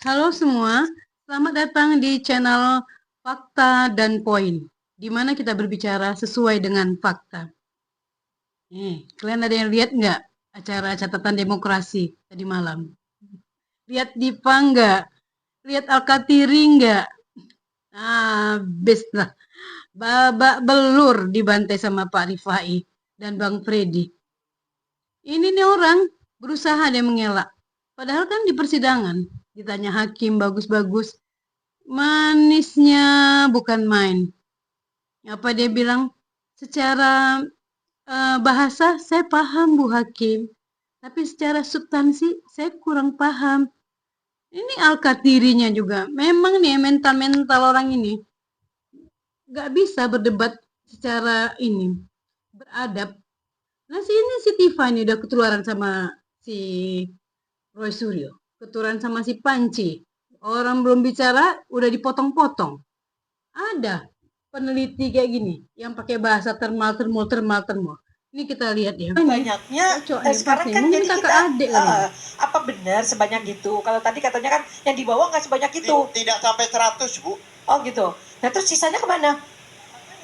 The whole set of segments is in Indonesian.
Halo semua, selamat datang di channel Fakta dan Poin, di mana kita berbicara sesuai dengan fakta. Kalian ada yang lihat nggak acara catatan demokrasi tadi malam? Lihat Dipa nggak? Lihat Alkatiri nggak? Habis lah, babak belur dibantai sama Pak Rifai dan Bang Freddy. Ini nih orang berusaha dia mengelak. Padahal kan di persidangan ditanya hakim bagus-bagus, manisnya bukan main. Apa dia bilang? Secara bahasa saya paham Bu Hakim, tapi secara substansi saya kurang paham. Ini Alkatirinya juga. Memang nih mental-mental orang ini nggak bisa berdebat secara ini beradab. Nah si Tifa ini udah ketularan sama si Roy Suryo, ketularan sama si Panci. Orang belum bicara udah dipotong-potong. Ada peneliti kayak gini yang pakai bahasa termal. Ini kita lihat ya. Banyaknya sekarang kan jadi kita apa benar sebanyak itu? Kalau tadi katanya kan yang dibawa nggak sebanyak itu. Tidak sampai 100, Bu. Oh gitu. Nah terus sisanya kemana?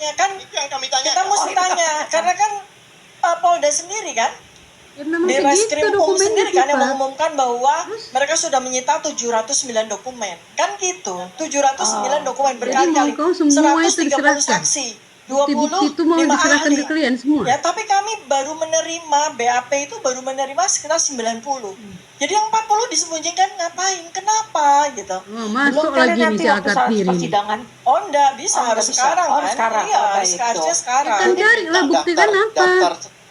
Ya kan itu yang kami tanya. Kita mesti tanya karena kan Polda sendiri kan, Ya, di Reskrimum sendiri kan yang mengumumkan bahwa mereka sudah menyita 709 dokumen. Kan gitu, 709 dokumen berkali-kali, 130 saksi. 20 itu mau diserahkan ke kalian semua. Ya, tapi kami baru menerima BAP itu baru menerima sekitar 90. Jadi yang 40 disembunyikan ngapain? Kenapa gitu? Masuk lagi nih si Alkatiri. Persidangan. Oh, enggak bisa, harus sekarang kan? Sekarang. Iya, harusnya sekarang. Kan carilah bukti kan apa?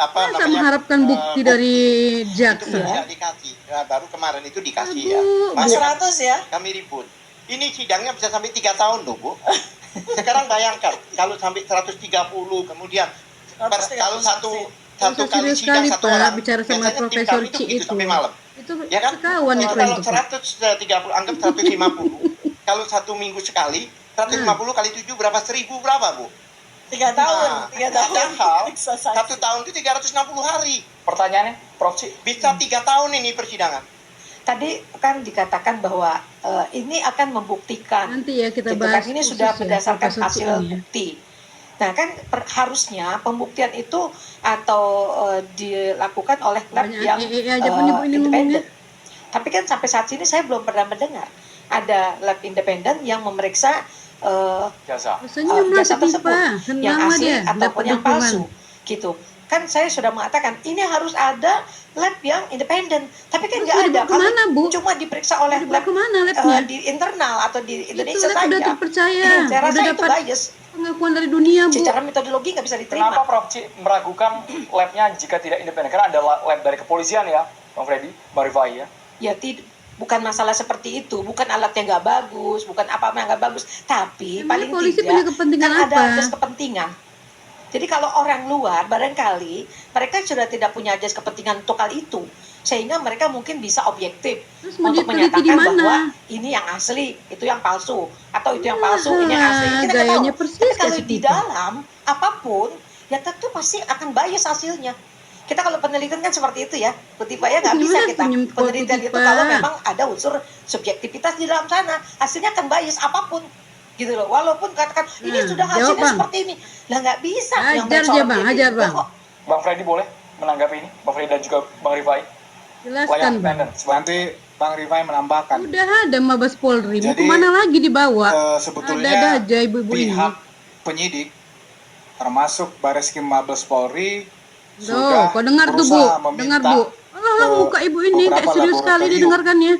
Masa mengharapkan bukti dari jaksa? Tidak dikasih. Nah, baru kemarin itu dikasih ya. Mas 100 ya? Kami ribut. Ini sidangnya bisa sampai 3 tahun loh, Bu. Sekarang bayangkan kalau sampai 130 kemudian kalau satu kali sidang satu orang bicara sama Profesor Ci itu sampai malam. Itu ya kan? Sekawan ya kalau 130 anggap 150. Kalau 1 minggu sekali 150 kali 7 berapa? 1000 berapa, Bu? 3 tahun. 3 tahun. 1 tahun itu 360 hari. Pertanyaannya, Prof. Ci, bisa 3 tahun ini persidangan. Tadi kan dikatakan bahwa ini akan membuktikan. Nanti ya kita gitu bahas. Kan, ini sudah berdasarkan hasil ya. bukti. Nah kan harusnya pembuktian itu atau dilakukan oleh lab yang independen. Tapi kan sampai saat ini saya belum pernah mendengar ada lab independen yang memeriksa jasa tersebut yang asli ataupun yang palsu gitu. Kan saya sudah mengatakan ini harus ada lab yang independen, tapi kan nggak ada. Kemana, Bu? Cuma diperiksa oleh lab di internal atau di Indonesia saja. Udah terpercaya, saya rasa udah itu bias. Pengakuan dari dunia, Bu. Secara metodologi nggak bisa diterima. Kenapa Prof. Ci meragukan labnya jika tidak independen? Karena ada lab dari kepolisian ya, Bang Freddy, Bang Rifai ya. Ya bukan masalah seperti itu, bukan alatnya nggak bagus, bukan apa-apa yang nggak bagus, tapi paling polisi tidak punya kepentingan kan apa? ada kepentingan. Jadi kalau orang luar barangkali mereka sudah tidak punya ajas kepentingan untuk hal itu, sehingga mereka mungkin bisa objektif untuk menyatakan bahwa ini yang asli, itu yang palsu, atau itu yang palsu, ini yang asli. Kita nggak tahu. Tapi kalau di dalam apapun, ya tentu pasti akan bias hasilnya. Kita kalau penelitian kan seperti itu ya, Kutipa ya nggak bisa kita penelitian itu kalau memang ada unsur subjektivitas di dalam sana, hasilnya akan bias apapun. Gitu loh, walaupun katakan ini sudah hasilnya seperti ini, lah nggak bisa. Ajar Bang. Bang Freddy boleh menanggapi ini, Bang Freddy dan juga Bang Rifai. Jelaskan Bang. Nanti Bang Rifai menambahkan. Udah ada Mabes Polri, mau kemana lagi dibawa? Sebetulnya ada aja ibu-ibu pihak penyidik, termasuk Bareskrim Mabes Polri, sudah kok dengar tuh Bu, dengar Bu. Allah muka ibu ini kayak serius sekali didengarkannya.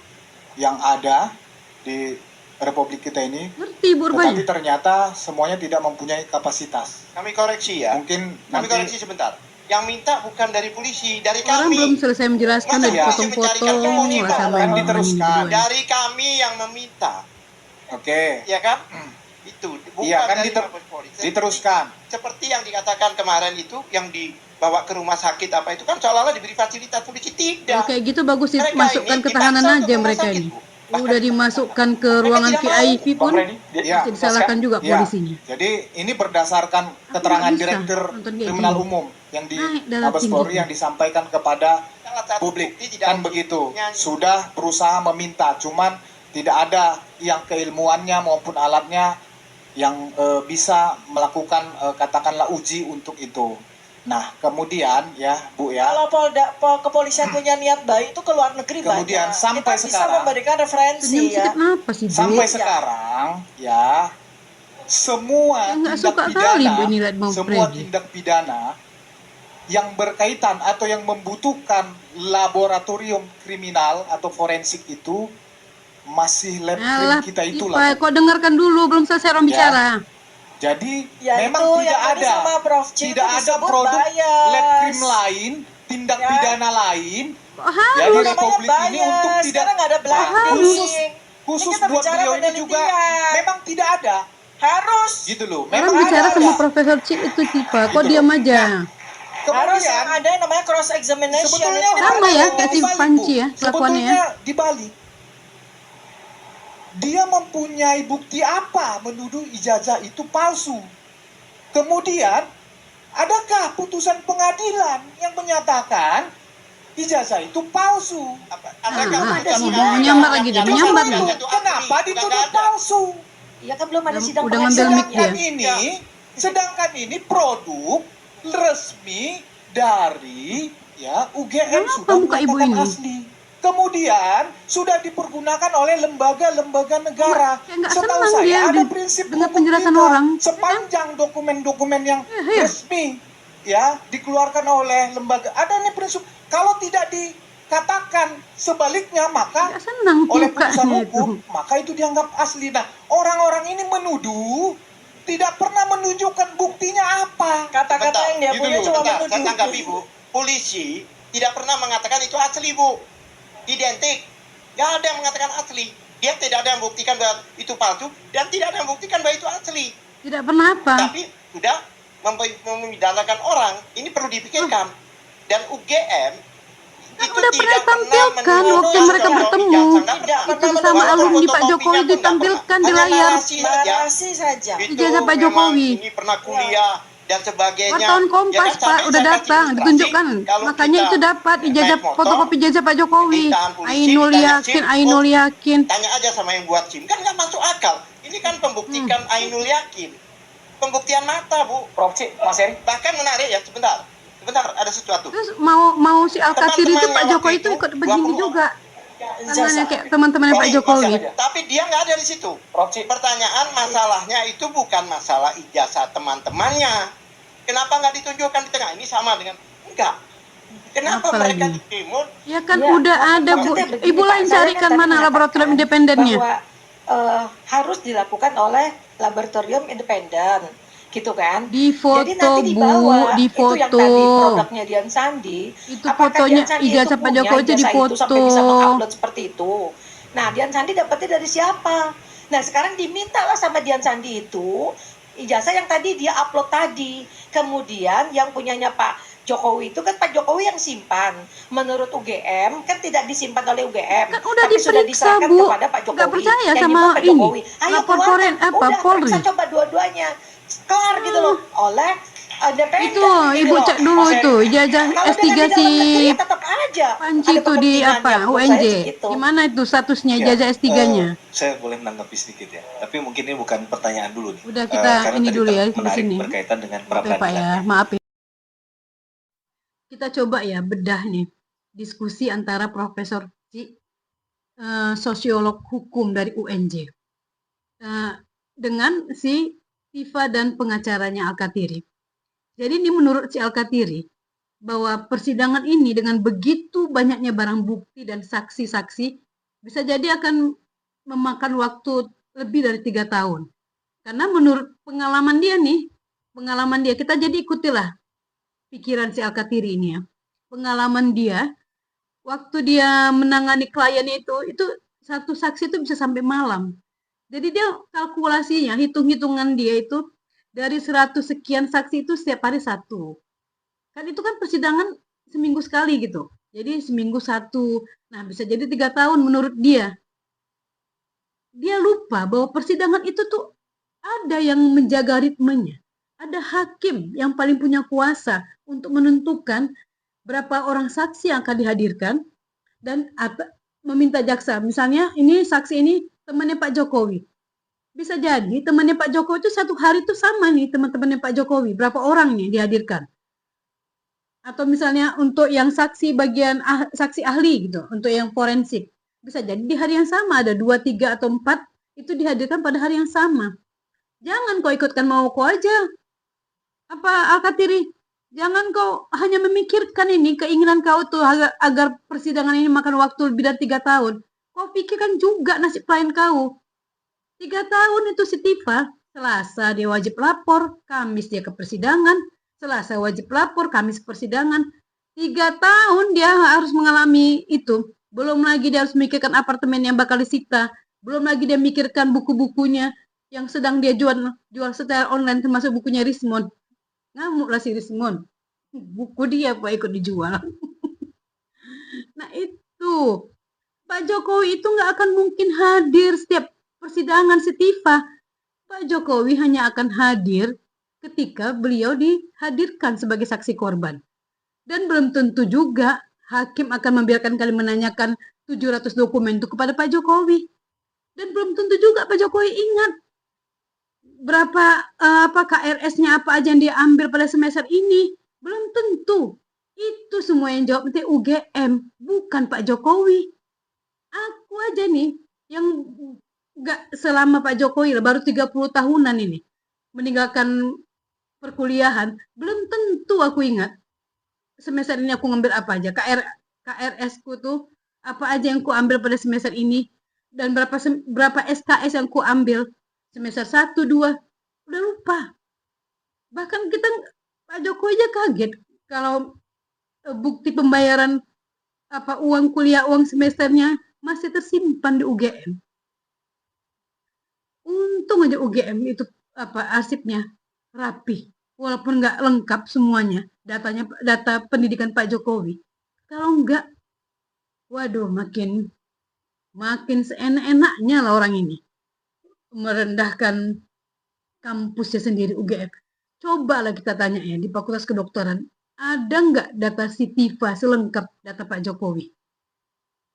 Yang ada di Republik kita ini, tetapi ternyata semuanya tidak mempunyai kapasitas. Kami koreksi ya. Mungkin kami koreksi sebentar. Yang minta bukan dari polisi, dari orang kami. Belum selesai menjelaskan dari potong-potong. Kan diteruskan. Dari kami yang meminta. Oke. Ya kan? Itu. Iya kan diteruskan. Seperti yang dikatakan kemarin itu, yang dibawa ke rumah sakit apa itu kan seolah-olah diberi fasilitas polisi, tidak. Kayak gitu bagus dimasukkan ketahanan aja mereka ini. Udah dimasukkan ke ruangan VIP pun masih disalahkan juga polisinya. Jadi ini berdasarkan keterangan Direktur Kriminal Umum yang di Mabes Polri yang disampaikan kepada publik. Kan begitu. Sudah berusaha meminta, cuman tidak ada yang keilmuannya maupun alatnya yang bisa melakukan katakanlah uji untuk itu. Nah, kemudian ya, Bu ya. Kalau kepolisian punya niat baik itu ke luar negeri kemudian banyak. Sampai kita sekarang, bisa memberikan referensi ya. Sampai sekarang ya, semua tindak pidana yang berkaitan atau yang membutuhkan laboratorium kriminal atau forensik itu masih lab krim kita itulah. Kok dengarkan dulu, belum selesai orang bicara. Jadi memang tidak ada produk lab krim lain, tindak pidana lain ya di Republik ini untuk tidak khusus buat beliau ini juga memang tidak ada. Harus gitu loh. Memang bicara sama Profesor Cik itu tipe, kok diam aja. Harus ada yang namanya cross examination. Sebetulnya sama ya kayak si Panci ya kelakuannya ya. Dibalik. Dia mempunyai bukti apa menuduh ijazah itu palsu? Kemudian, adakah putusan pengadilan yang menyatakan ijazah itu palsu? Menyambar lagi dia, menyambar nih. Kenapa dituduh palsu? Ya kan belum ada sidang udah ngambil mic dia. Sedangkan ini produk resmi dari ya UGM sudah menyatakan asli. Kemudian sudah dipergunakan oleh lembaga-lembaga negara. Setahu saya ada prinsip dengan penjelasan orang. Sepanjang dokumen-dokumen yang resmi ya dikeluarkan oleh lembaga, ada nih prinsip. Kalau tidak dikatakan sebaliknya maka oleh putusan hukum maka itu dianggap asli. Nah, orang-orang ini menuduh tidak pernah menunjukkan buktinya apa. Kata-kata yang dia punya cuma menuduh. Saya tanggapi, Bu. Polisi tidak pernah mengatakan itu asli, Bu. Identik. Nggak ada yang mengatakan asli. Dia tidak ada yang membuktikan bahwa itu palsu dan tidak ada yang membuktikan bahwa itu asli. Tidak pernah apa. Tapi sudah memidanakan orang. Ini perlu dipikirkan. Dan UGM itu udah pernah tampilkan waktu mereka bertemu. Itu sama alumni Pak Jokowi ditampilkan di layar. Narasi saja. Ijazah Pak Jokowi. Ini pernah kuliah dan sebagainya. Wartawan Kompas Pak udah datang ditunjukkan. Makanya itu dapat ijazah fotokopi ijazah Pak Jokowi. Ainul yakin. Tanya aja sama yang buat SIM. Kan nggak masuk akal. Ini kan pembuktikan Ainul yakin. Pembuktian mata, Bu. Prof Cik, Mas Heri. Bahkan menarik ya, sebentar, ada sesuatu. Terus mau si Al-Kathir itu Pak Jokowi itu ikut begini juga. Tangannya kayak teman-teman Pak Jokowi. Tapi dia nggak ada di situ. Pertanyaan masalahnya itu bukan masalah ijazah teman-temannya. Kenapa nggak ditunjukkan di tengah? Ini sama dengan enggak. Kenapa mereka di timur? Ya kan udah ada, Bu. Ibu lain carikan mana laboratorium independennya. Bahwa harus dilakukan oleh laboratorium independen. Gitu kan? Di foto, jadi nanti dibawa, di foto. Itu yang tadi produknya Dian Sandi. Itu fotonya ijazah Pak Jokowi itu di foto. Sampai bisa mengupload seperti itu. Nah, Dian Sandi dapatnya dari siapa? Nah, sekarang dimintalah sama Dian Sandi itu ijazah yang tadi dia upload tadi. Kemudian yang punyanya Pak Jokowi itu kan Pak Jokowi yang simpan. Menurut UGM kan tidak disimpan oleh UGM. Kan udah tapi sudah diserahkan Bu. kepada Pak Jokowi. Nggak percaya yang sama Pak Jokowi. ini. Ayo Lapor keluarkan. Polri. Kita coba dua-duanya. Kelar gitu loh. Oleh independen. Itu Ibu cek dulu itu ijazah S3 si Panci itu di apa UNJ. Gimana itu statusnya ijazah S3-nya? Saya boleh menanggapi sedikit ya. Tapi mungkin ini bukan pertanyaan dulu nih. Udah kita ini dulu ya di sini. Berkaitan dengan Pak ya, maaf ya. Kita coba ya bedah nih diskusi antara Profesor Cik, sosiolog hukum dari UNJ, dengan si Tifa dan pengacaranya Al-Kathiri. Jadi ini menurut si Al-Kathiri bahwa persidangan ini dengan begitu banyaknya barang bukti dan saksi-saksi bisa jadi akan memakan waktu lebih dari 3 tahun. Karena menurut pengalaman dia, kita jadi ikutilah pikiran si Al-Kathiri ini ya. Pengalaman dia, waktu dia menangani kliennya itu satu saksi itu bisa sampai malam. Jadi dia kalkulasinya, hitung-hitungan dia itu dari 100 sekian saksi itu setiap hari 1. Kan itu kan persidangan seminggu sekali gitu. Jadi seminggu 1. Nah bisa jadi 3 tahun menurut dia. Dia lupa bahwa persidangan itu tuh ada yang menjaga ritmenya. Ada hakim yang paling punya kuasa untuk menentukan berapa orang saksi yang akan dihadirkan dan meminta jaksa, misalnya ini saksi ini temannya Pak Jokowi. Bisa jadi temannya Pak Jokowi itu satu hari itu sama nih teman-temannya Pak Jokowi, berapa orang nih dihadirkan. Atau misalnya untuk yang saksi bagian saksi ahli gitu, untuk yang forensik. Bisa jadi di hari yang sama ada 2, 3 atau 4 itu dihadirkan pada hari yang sama. Jangan kau ikutkan mau kau aja. Apa Alkatiri? Jangan kau hanya memikirkan ini keinginan kau tuh agar persidangan ini makan waktu lebih dari 3 tahun. Kau pikirkan juga nasib klien kau. 3 tahun itu si Tifa. Selasa dia wajib lapor, Kamis dia ke persidangan. Selasa wajib lapor, Kamis persidangan. 3 tahun dia harus mengalami itu. Belum lagi dia harus memikirkan apartemen yang bakal disita. Belum lagi dia mikirkan buku-bukunya yang sedang dia jual secara online, termasuk bukunya Rismond. Ngamuklah si Rismond. Buku dia Pak ikut dijual. Nah itu. Pak Jokowi itu nggak akan mungkin hadir setiap persidangan si Tifa. Pak Jokowi hanya akan hadir ketika beliau dihadirkan sebagai saksi korban. Dan belum tentu juga hakim akan membiarkan kalian menanyakan 700 dokumen itu kepada Pak Jokowi. Dan belum tentu juga Pak Jokowi ingat berapa KRS-nya apa aja yang dia ambil pada semester ini. Belum tentu. Itu semua yang jawab nanti UGM, bukan Pak Jokowi. Aku aja nih yang nggak selama Pak Jokowi lah, baru 30 tahunan ini meninggalkan perkuliahan, belum tentu aku ingat semester ini aku ngambil apa aja, KRS ku tuh apa aja yang ku ambil pada semester ini, dan berapa SKS yang ku ambil semester 1, 2, udah lupa. Bahkan kita Pak Jokowi aja kaget kalau bukti pembayaran uang kuliah, uang semesternya masih tersimpan di UGM. Untung aja UGM itu arsipnya rapi, walaupun nggak lengkap semuanya data pendidikan Pak Jokowi. Kalau enggak, waduh makin seenak-enaknya lah orang ini merendahkan kampusnya sendiri UGM. Cobalah kita tanya ya di Fakultas Kedokteran, ada nggak data si Tifa selengkap data Pak Jokowi?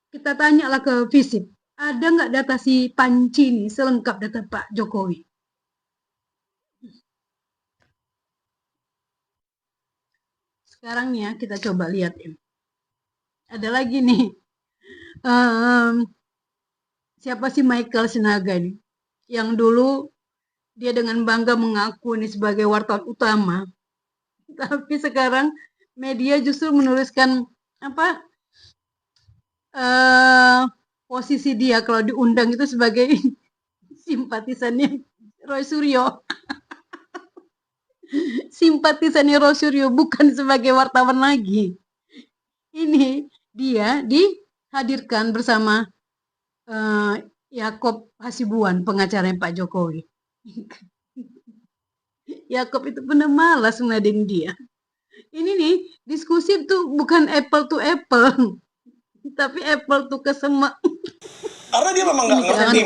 Kita tanyalah ke FISIP, ada nggak data si Panci ini selengkap data Pak Jokowi? Sekarang ya kita coba lihat ya. Ada lagi nih, siapa sih Michael Sinaga nih? Yang dulu dia dengan bangga mengaku ini sebagai wartawan utama, tapi sekarang media justru menuliskan posisi dia kalau diundang itu sebagai simpatisannya Roy Suryo. Simpatisannya Roy Suryo, bukan sebagai wartawan lagi. Ini dia dihadirkan bersama Yaakob Hasibuan, pengacaranya Pak Jokowi. Yaakob itu benar malas ngeladenin dia. Ini nih, diskusi tuh bukan apple to apple, tapi apple to kesemak. Karena dia memang nggak ngerti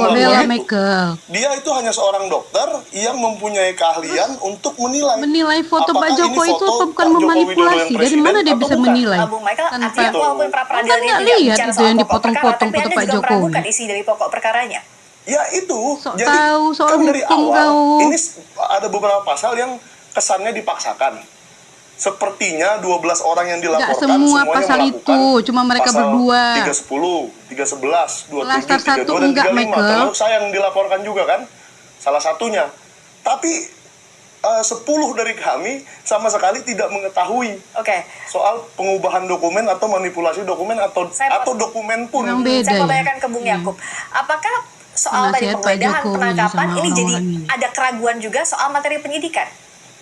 dia itu hanya seorang dokter yang mempunyai keahlian untuk menilai foto Pak Jokowi itu apa bukan memanipulasi. Dari mana dia bisa menilai? Bung Michael, Tanpa artinya walaupun pra peradilan ini tidak lihat bicara itu soal yang pokok perkara, dipotong-potong tapi foto Anda Pak juga Jokowi. meragukan isi dari pokok perkaranya. ya itu. Sok Jadi tahu soal kan dari hukum awal kau. ini ada beberapa pasal yang kesannya dipaksakan. Sepertinya 12 orang yang dilaporkan Nggak semua semuanya pasal melakukan itu, cuma mereka pasal berdua. 310, 311, 27, Laskar 32 satu dan enggak, 35. Michael. Termasuk saya yang dilaporkan juga kan, salah satunya. Tapi 10 dari kami sama sekali tidak mengetahui Oke. soal pengubahan dokumen atau manipulasi dokumen atau dokumen pun. Memang beda Saya mau ya. tanyakan ke Bung Yakub, apakah soal tadi Penasihat Pak penggeledahan, Jokowi penangkapan sama ini jadi orang-orang ini. ada keraguan juga soal materi penyidikan?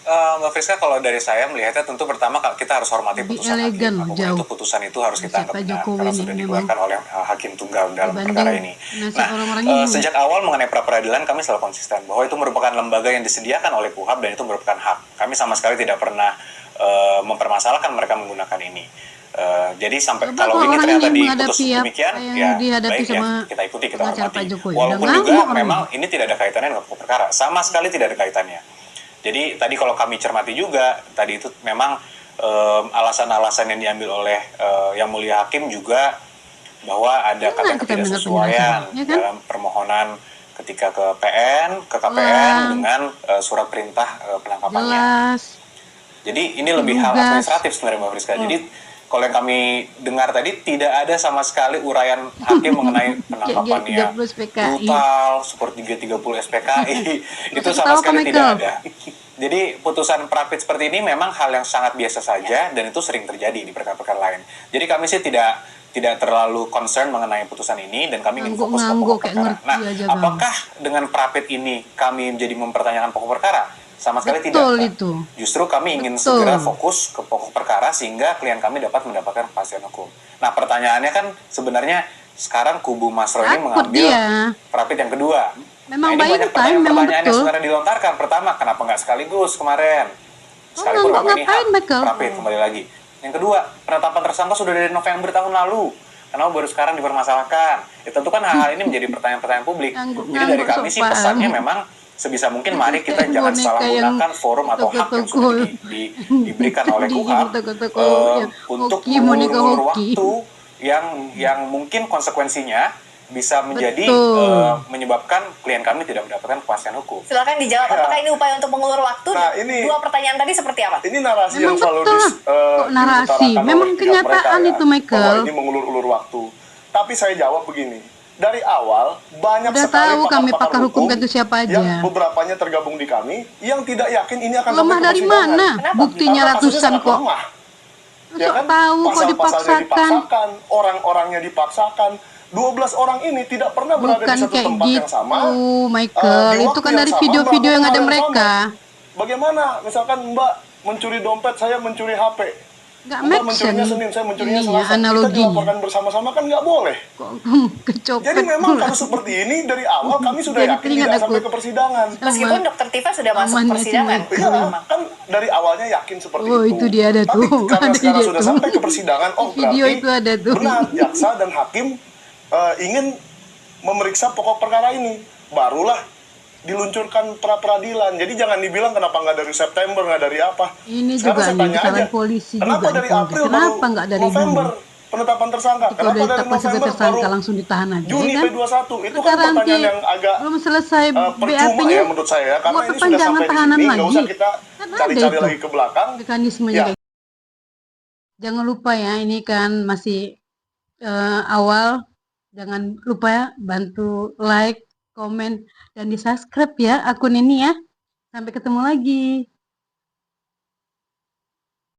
Mbak Friska, kalau dari saya melihatnya tentu pertama kita harus hormati Lebih putusan elegan hakim. loh, Apapun jauh. itu putusan itu harus kita Nasihat anggap Pak benar Jokowi karena ini sudah memang dikeluarkan oleh hakim tunggal dalam dibanding perkara ini. nasihat orang-orang ini. Sejak awal mengenai pra peradilan kami selalu konsisten bahwa itu merupakan lembaga yang disediakan oleh KUHAP dan itu merupakan hak. Kami sama sekali tidak pernah mempermasalahkan mereka menggunakan ini. Jadi sampai Coba kalau kalau ini orang ternyata ini diputus menghadapi demikian, apa yang ya dihadapi baik ya sama kita ikuti, kita pengacara hormati. Pak Jokowi. Walaupun Udah juga ngamuk orang memang ini tidak ada kaitannya dengan pokok perkara, sama sekali tidak ada kaitannya. Jadi tadi kalau kami cermati juga, tadi itu memang alasan-alasan yang diambil oleh Yang Mulia Hakim juga bahwa ada kata ketidaksesuaian ya kan? dalam permohonan ketika ke PN, ke KPN dengan surat perintah penangkapannya. Jelas. Jadi ini lebih hal administratif sebenarnya Mbak Friska. Jadi kalau yang kami dengar tadi tidak ada sama sekali uraian hakim mengenai penangkapannya brutal, seperti 330 SPKI. Itu sama sekali tidak ada. Jadi putusan pra-pit seperti ini memang hal yang sangat biasa saja dan itu sering terjadi di perkara-perkara lain. Jadi kami sih tidak terlalu concern mengenai putusan ini dan kami ingin fokus ke pokok perkara. Nah, apakah dengan pra-pit ini kami menjadi mempertanyakan pokok perkara? Sama sekali tidak. Itu. Justru kami ingin segera fokus ke pokok perkara sehingga klien kami dapat mendapatkan kepastian hukum. Nah, pertanyaannya kan sebenarnya sekarang kubu Mas Roy ini mengambil pra-pit yang kedua. Memang nah, ini banyak pertanyaan yang betul. sebenarnya dilontarkan. Pertama, kenapa nggak sekaligus kemarin? Sekalipun kami pra-pit kembali lagi. Yang kedua, penetapan tersangka sudah dari November tahun lalu. Kenapa baru sekarang dipermasalahkan? Ya, tentu kan hal-hal ini menjadi pertanyaan-pertanyaan publik. Jadi dari kami sih pesannya memang sebisa mungkin mari kita jangan salah gunakan forum atau hak yang sudah diberikan oleh KUHP untuk mengulur waktu yang mungkin konsekuensinya bisa menjadi menyebabkan klien kami tidak mendapatkan kepastian hukum. Silakan dijawab, apakah ini upaya untuk mengulur waktu? Nah, ini, dua pertanyaan tadi seperti apa? Ini narasi memang yang selalu narasi, memang kenyataan itu Michael. Bahwa ini mengulur-ulur waktu. Tapi saya jawab begini. Dari awal banyak sekali pakar hukum itu siapa aja. Yang beberapanya tergabung di kami yang tidak yakin ini akan lemah dari mana? Buktinya ratusan kok. Ya kan? Tahu kok dipaksakan, orang-orangnya dipaksakan. 12 orang ini tidak pernah berada di satu tempat yang sama. Michael, itu kan dari video-video yang ada mereka. Bagaimana misalkan Mbak mencuri dompet, saya mencuri HP. Mbak mencurinya Senin, saya mencurinya Selasa. Kita dilaporkan bersama-sama kan nggak boleh. Jadi memang kalau seperti ini dari awal kami sudah yakin tidak sampai ke persidangan. Meskipun Dokter Tifa sudah masuk persidangan. Iya, kan dari awalnya yakin seperti itu. Itu dia ada tuh. Tapi karena sekarang sudah sampai ke persidangan, berarti benar jaksa dan hakim ingin memeriksa pokok perkara ini. Barulah diluncurkan pra-peradilan. Jadi jangan dibilang kenapa nggak dari September, nggak dari apa. Ini sekarang juga saya tanya aja, polisi kenapa juga dari April kenapa nggak dari November penetapan tersangka? Kenapa dari November baru langsung ditahan aja? Juni kan? P21? Itu kan pertanyaan yang agak belum selesai percuma ya menurut saya ya. Karena ini sudah sampai di sini, nggak usah kita cari-cari lagi ke belakang. Mekanismenya. Jangan lupa ya, ini kan masih awal. Jangan lupa ya, bantu like, komen, dan di subscribe ya akun ini ya. Sampai ketemu lagi.